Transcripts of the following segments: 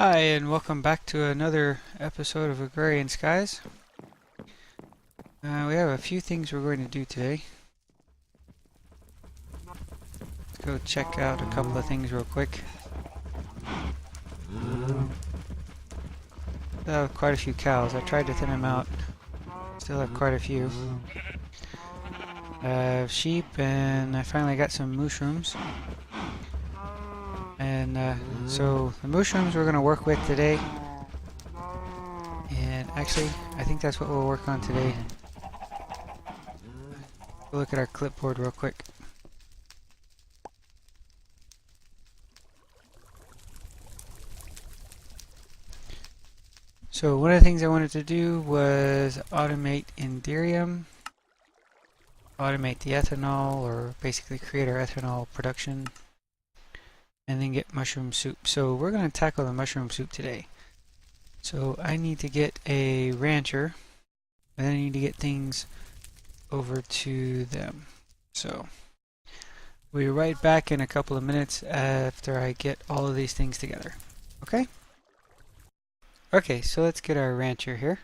Hi, and welcome back to another episode of Agrarian Skies. We have a few things we're going to do today. Let's go check out a couple of things real quick. Still have quite a few cows. I tried to thin them out. Still have quite a few. I have sheep, and I finally got some mushrooms. And so the mushrooms we're going to work with today. And actually, I think that's what we'll work on today. We'll look at our clipboard real quick. So one of the things I wanted to do was automate Enderium, automate the ethanol, or basically create our ethanol production, and then get mushroom soup. So we're going to tackle the mushroom soup today. So I need to get a rancher, and then I need to get things over to them. So we'll be right back in a couple of minutes after I get all of these things together. Okay? Okay, so let's get our rancher here.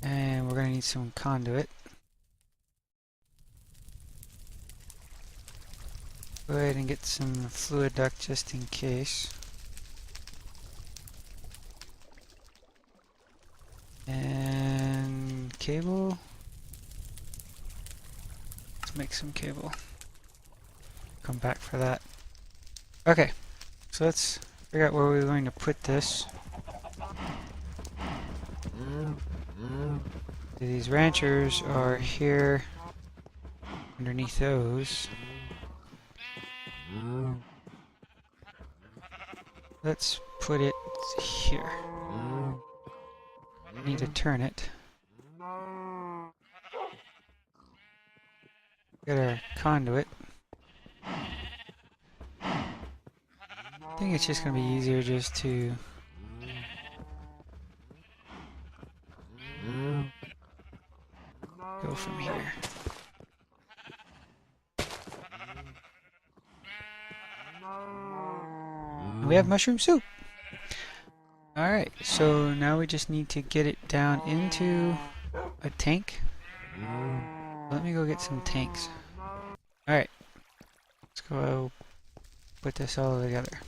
And we're going to need some conduit. Go ahead and get some fluid duct just in case. And cable. Let's make some cable. Come back for that. Okay, so let's figure out where we're going to put this. These ranchers are here underneath those. Let's put it here. Need to turn it. Get our conduit. I think it's just going to be easier just to go from here. And we have mushroom soup. Alright, so now we just need to get it down into a tank. Let me go get some tanks. Alright, let's go put this all together.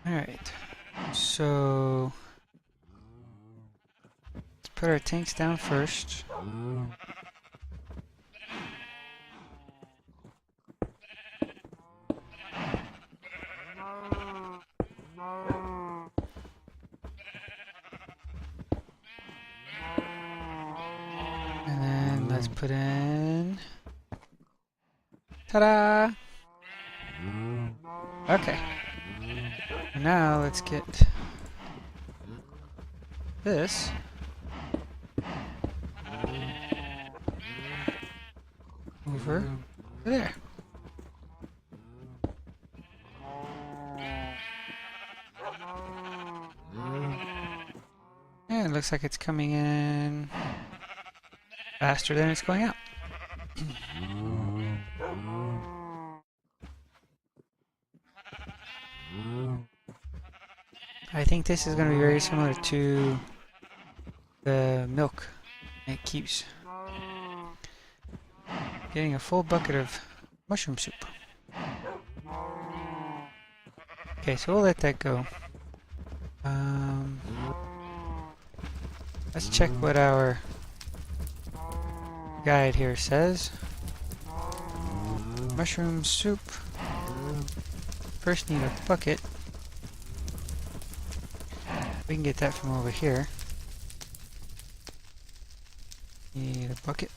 Alright, so let's put our tanks down first. And then let's put in... Ta-da! Okay. Now let's get this over there. And it looks like it's coming in faster than it's going out. I think this is going to be very similar to the milk. It keeps getting a full bucket of mushroom soup. Okay, so we'll let that go. Let's check what our guide here says. Mushroom soup. First need a bucket. We can get that from over here. Need a bucket.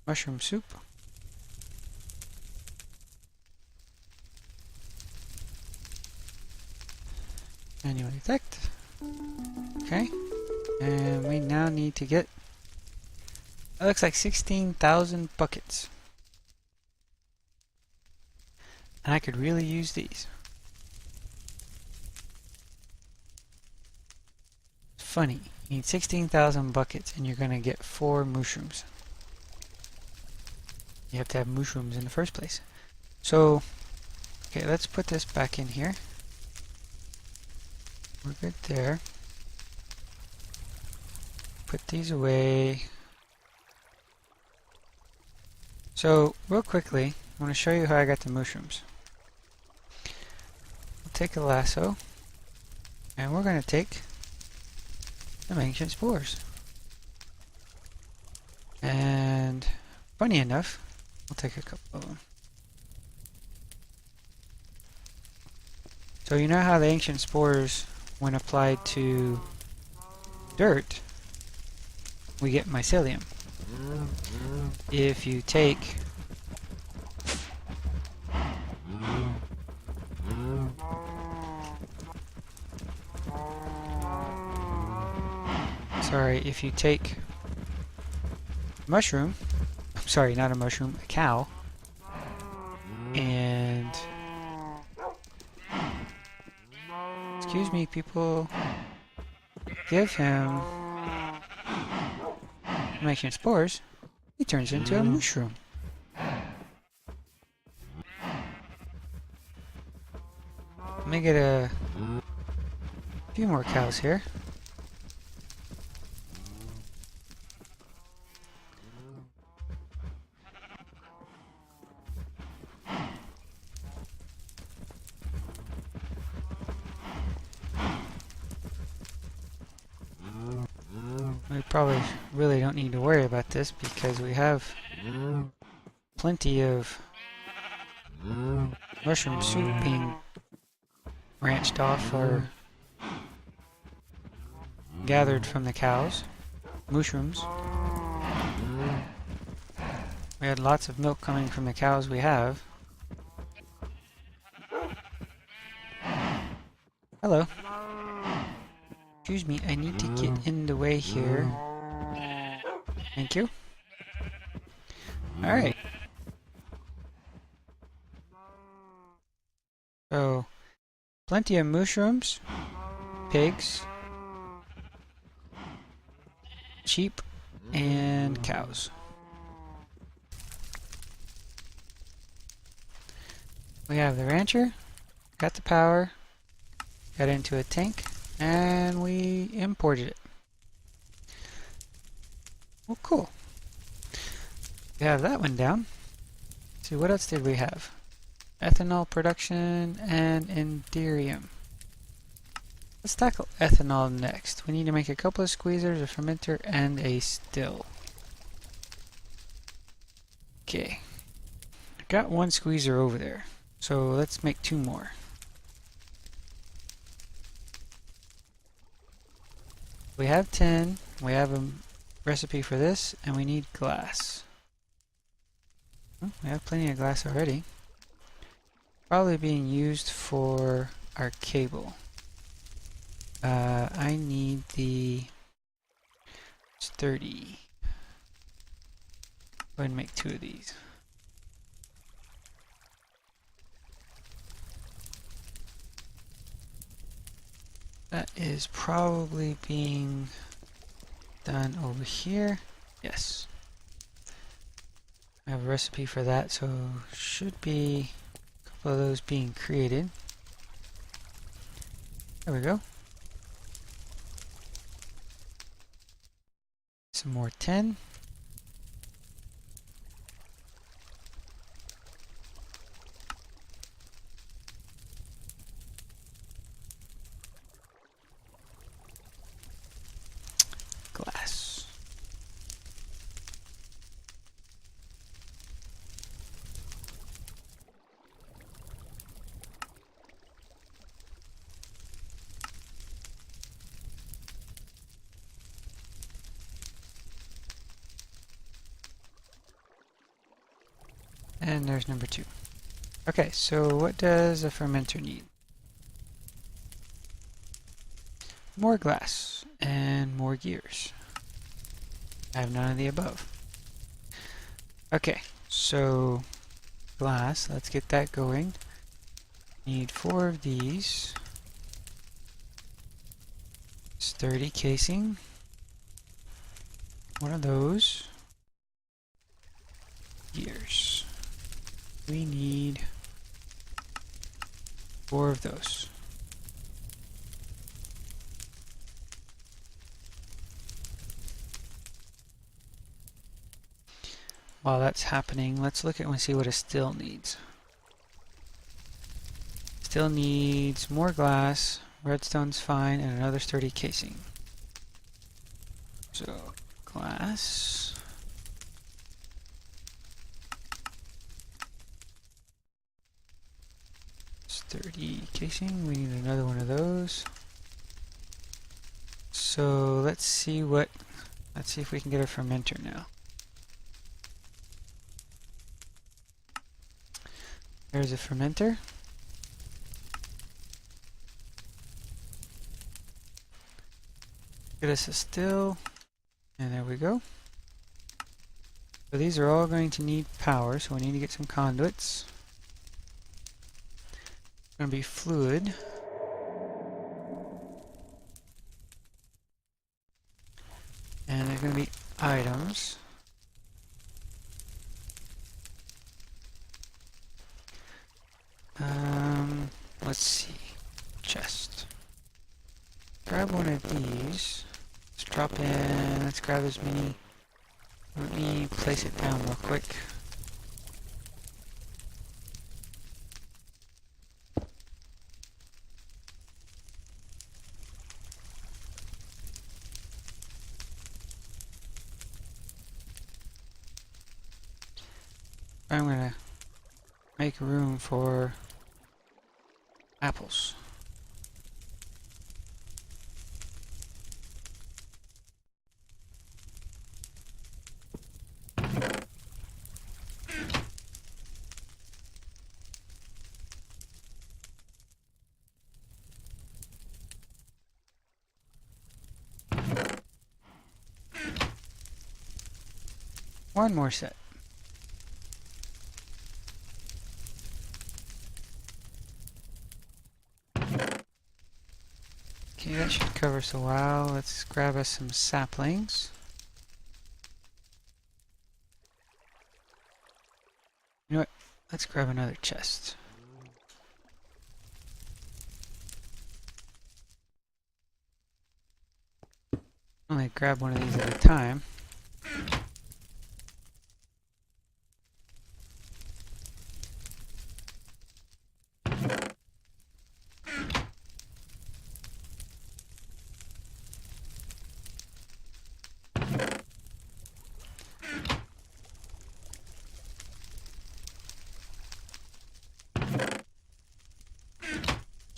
Mushroom soup. Manual detect. Okay. And we now need to get, it looks like 16,000 buckets. And I could really use these. Funny. You need 16,000 buckets and you're going to get 4 mushrooms. You have to have mushrooms in the first place. So, okay, let's put this back in here. We're good there. Put these away. So, real quickly, I want to show you how I got the mushrooms. We'll take a lasso, and we're going to take some ancient spores. And, funny enough, we'll take a couple of them. So you know how the ancient spores, when applied to dirt, we get mycelium. If you take if you take mushroom, I'm sorry, not a mushroom, a cow, and excuse me, people, give him ancient spores, he turns into a mushroom. Let me get a few more cows here. We probably really don't need to worry about this because we have plenty of mushroom soup being branched off or gathered from the cows. Mushrooms. We had lots of milk coming from the cows we have. Hello. Excuse me, I need to get in the way here. Thank you. Alright. So, plenty of mushrooms, pigs, sheep, and cows. We have the rancher, got the power, got into a tank, and we imported it. Well, cool. We have that one down. Let's see, what else did we have? Ethanol production and Enderium. Let's tackle ethanol next. We need to make a couple of squeezers, a fermenter, and a still. Okay. I got one squeezer over there. So let's make 2 more. We have 10, we have a recipe for this, and we need glass. Oh, we have plenty of glass already. Probably being used for our cable. I need the 30. Go ahead and make 2 of these. That is probably being done over here. Yes. I have a recipe for that, so should be a couple of those being created. There we go. Some more 10. Glass. And there's number 2. Okay, so what does a fermenter need? More glass and more gears. I have none of the above. Okay, so glass, let's get that going. Need 4 of these. Sturdy casing. one of those gears. We need 4 of those. While that's happening, let's look at and see what it still needs. Still needs more glass, redstone's fine, and another sturdy casing. So, glass. Sturdy casing, we need another one of those. So, let's see if we can get a fermenter now. There's a fermenter. Get us a still, and there we go. So these are all going to need power, so we need to get some conduits. It's going to be fluid. And there's going to be items. Let's see. Chest. Grab one of these. Let's drop in. Let's grab as many. Let me place it down real quick. I'm going to make room for apples. One more set. Okay, that should cover us a while. Let's grab us some saplings. You know what? Let's grab another chest. Only grab one of these at a time.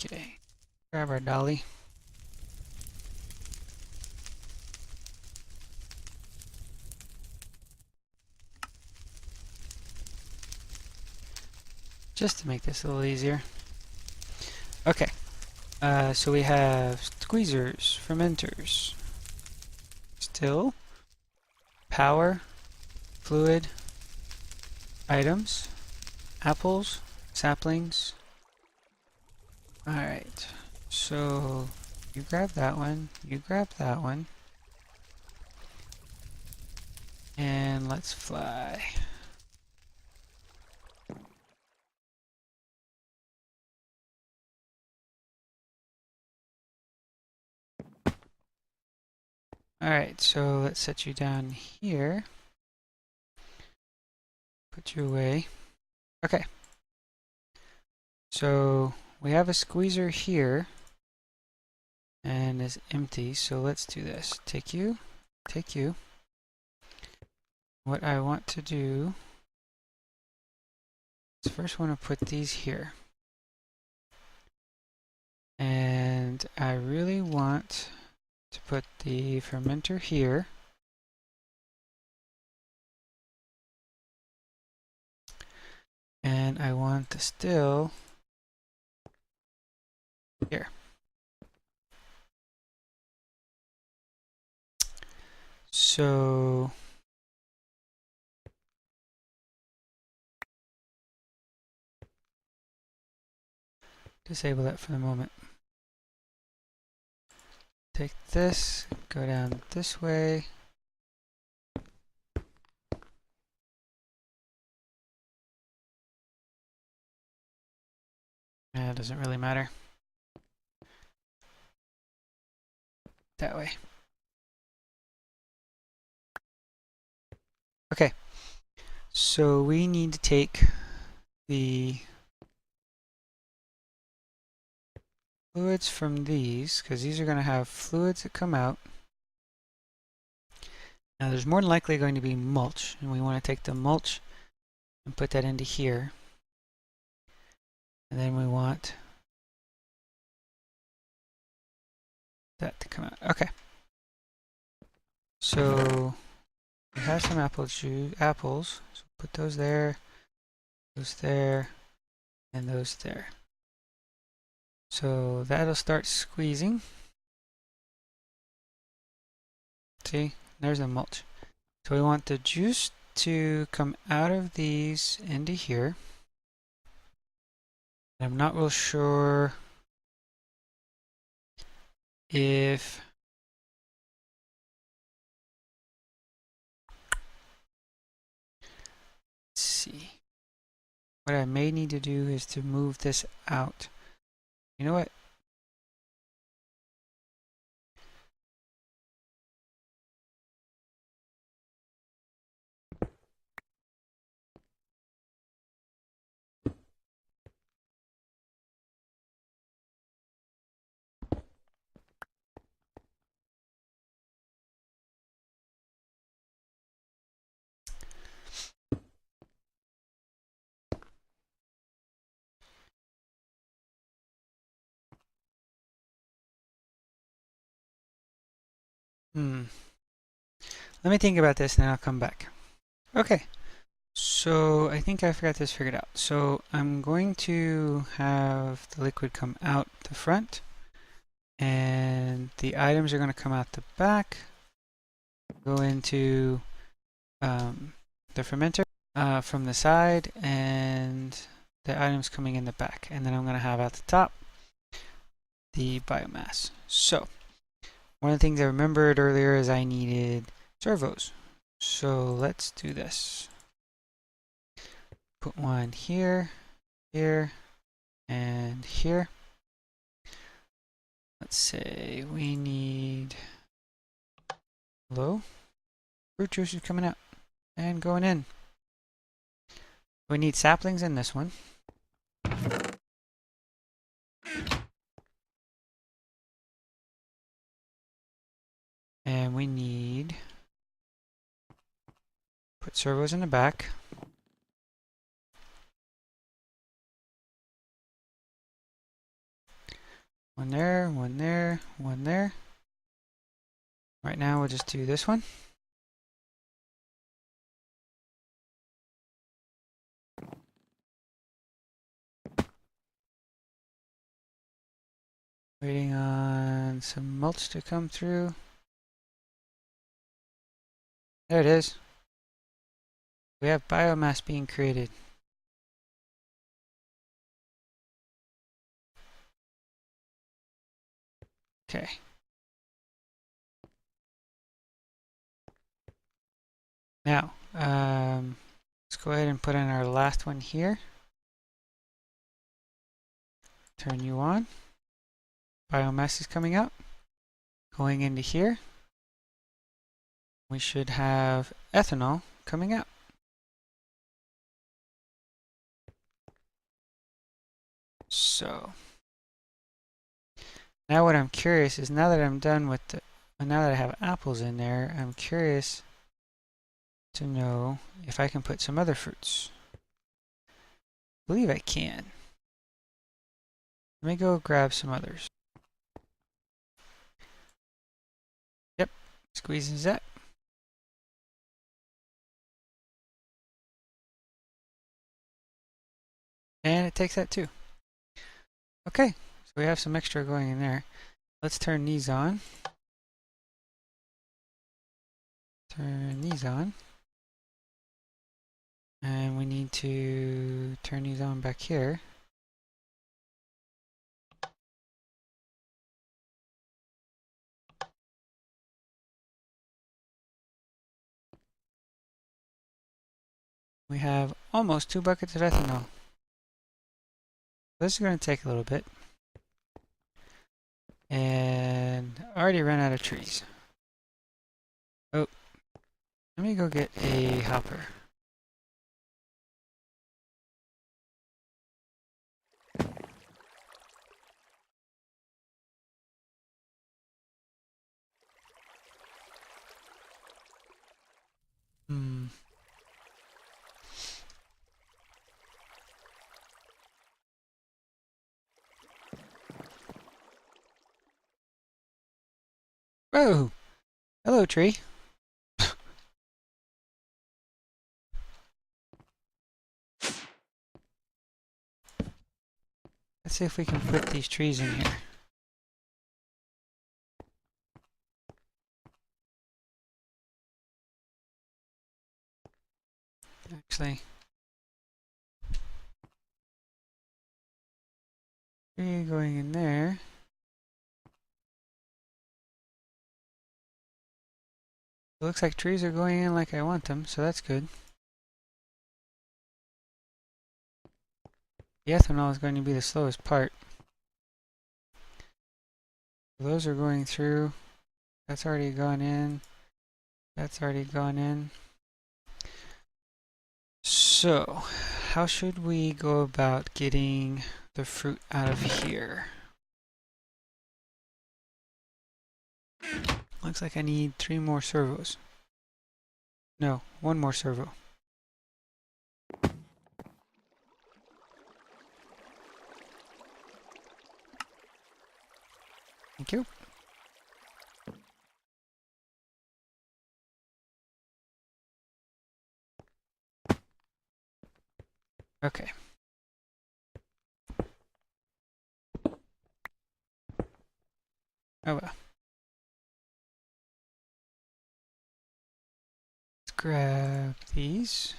Okay, grab our dolly. Just to make this a little easier. Okay, so we have squeezers, fermenters, still, power, fluid, items, apples, saplings. Alright, so you grab that one, you grab that one, and let's fly. Alright, so let's set you down here. Put you away. Okay. So we have a squeezer here and it's empty, so let's do this. Take you, take you. What I want to do is first want to put these here. And I really want to put the fermenter here. And I want the still here. So disable that for the moment. Take this, go down this way, doesn't really matter. That way. Okay, so we need to take the fluids from these, because these are going to have fluids that come out. Now there's more than likely going to be mulch, and we want to take the mulch and put that into here. And then we want that to come out. Okay. So we have some apples. So put those there, and those there. So that'll start squeezing. See, there's the mulch. So we want the juice to come out of these into here. I'm not real sure if let's see. What I may need to do is to move this out. You know what? Let me think about this and then I'll come back. Okay. So I think I got this figured out. So I'm going to have the liquid come out the front and the items are going to come out the back, go into the fermenter from the side, and the items coming in the back. And then I'm going to have at the top the biomass. So one of the things I remembered earlier is I needed servos. So let's do this. Put one here, here, and here. Let's say we need low. Fruit juice is coming out and going in. We need saplings in this one. And we need put servos in the back. One there, one there, one there. Right now we'll just do this one. Waiting on some mulch to come through. There it is. We have biomass being created. Okay. Now, let's go ahead and put in our last one here. Turn you on. Biomass is coming out. Going into here. We should have ethanol coming out. So now what I'm curious is, now that I'm done with the, now that I have apples in there, I'm curious to know if I can put some other fruits. I believe I can. Let me go grab some others. Yep, squeezes that. And it takes that too. Okay, so we have some extra going in there. Let's turn these on. Turn these on. And we need to turn these on back here. We have almost 2 buckets of ethanol. This is going to take a little bit. And I already ran out of trees. Oh, let me go get a hopper. Oh, hello, tree. Let's see if we can put these trees in here. Actually, tree going in there. It looks like trees are going in like I want them, so that's good. The ethanol is going to be the slowest part. Those are going through. That's already gone in. That's already gone in. So, how should we go about getting the fruit out of here? Looks like I need 3 more servos. No, 1 more servo. Thank you. Okay. Oh well. Let's grab these.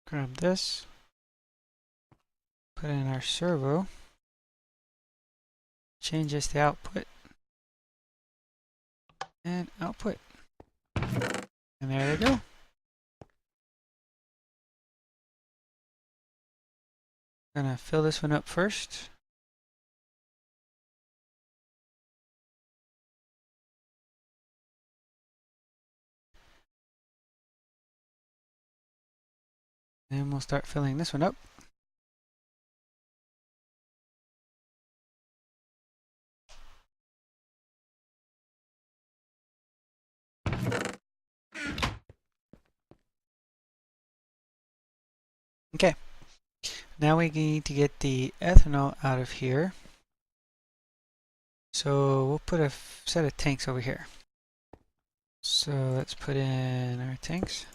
Grab this. Put in our servo. Change this to output. And output. And there they go. Gonna fill this one up first. And we'll start filling this one up. Okay. Now we need to get the ethanol out of here. So we'll put a set of tanks over here. So let's put in our tanks.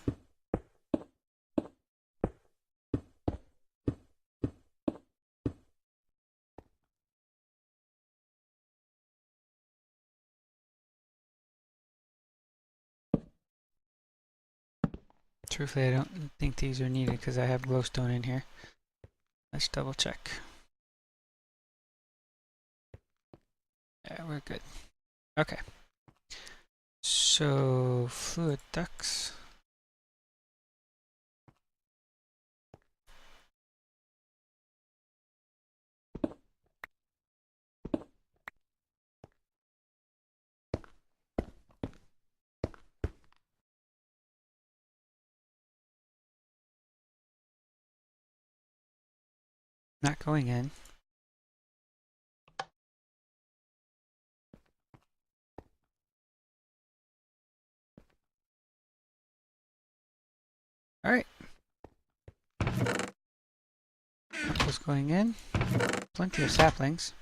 Truthfully, I don't think these are needed because I have glowstone in here. Let's double check. Yeah, we're good. Okay. So, fluid ducts. Not going in. Alright. Apples going in. Plenty of saplings.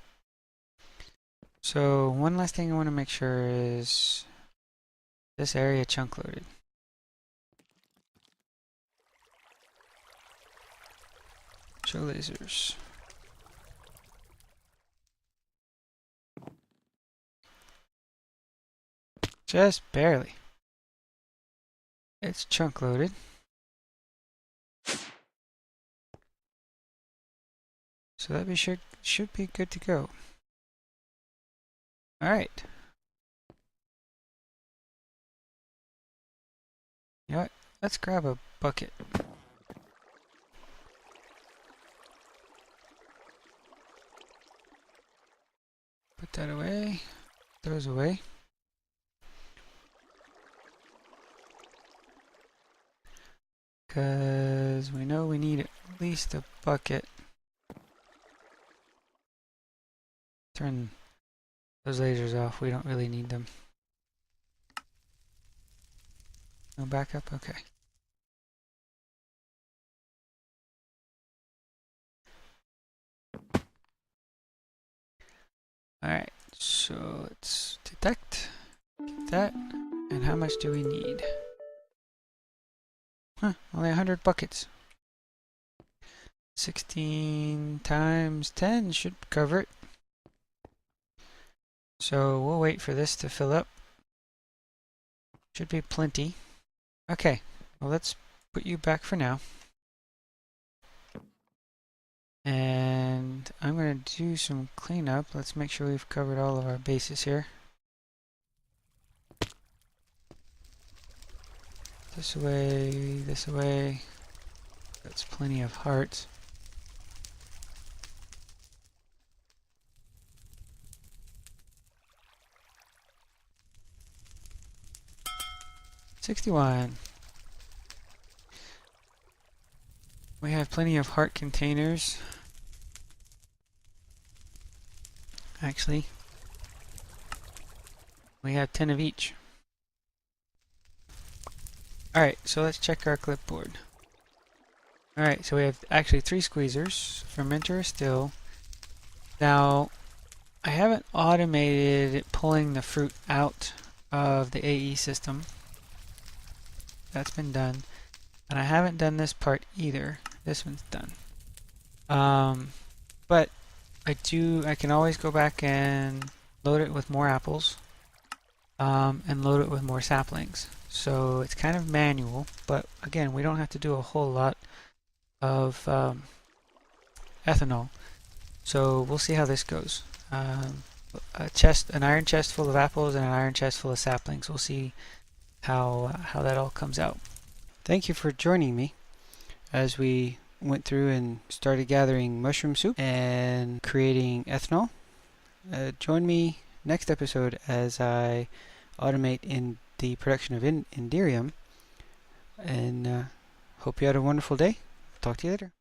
So one last thing I want to make sure is this area chunk loaded. Show lasers. Just barely. It's chunk loaded. So that should be good to go. Alright. You know what? let's grab a bucket. Put that away. Those away. Because we know we need at least a bucket. Turn those lasers off. We don't really need them. No backup? Okay. Alright, so let's detect. Get that. And how much do we need? Huh, only 100 buckets. 16 times 10 should cover it. So we'll wait for this to fill up. Should be plenty. Okay, well let's put you back for now. And I'm going to do some cleanup. Let's make sure we've covered all of our bases here. This away, this away. That's plenty of hearts. $61. We have plenty of heart containers. Actually, we have 10 of each. Alright, so let's check our clipboard. Alright, so we have actually 3 squeezers, fermenter still. Now, I haven't automated pulling the fruit out of the AE system. That's been done. And I haven't done this part either. This one's done. But I can always go back and load it with more apples. And load it with more saplings. So it's kind of manual, but again, we don't have to do a whole lot of ethanol. So we'll see how this goes. An iron chest full of apples and an iron chest full of saplings. We'll see how that all comes out. Thank you for joining me as we went through and started gathering mushroom soup and creating ethanol. Join me next episode as I automate in the production of Indirium, and hope you had a wonderful day. Talk to you later.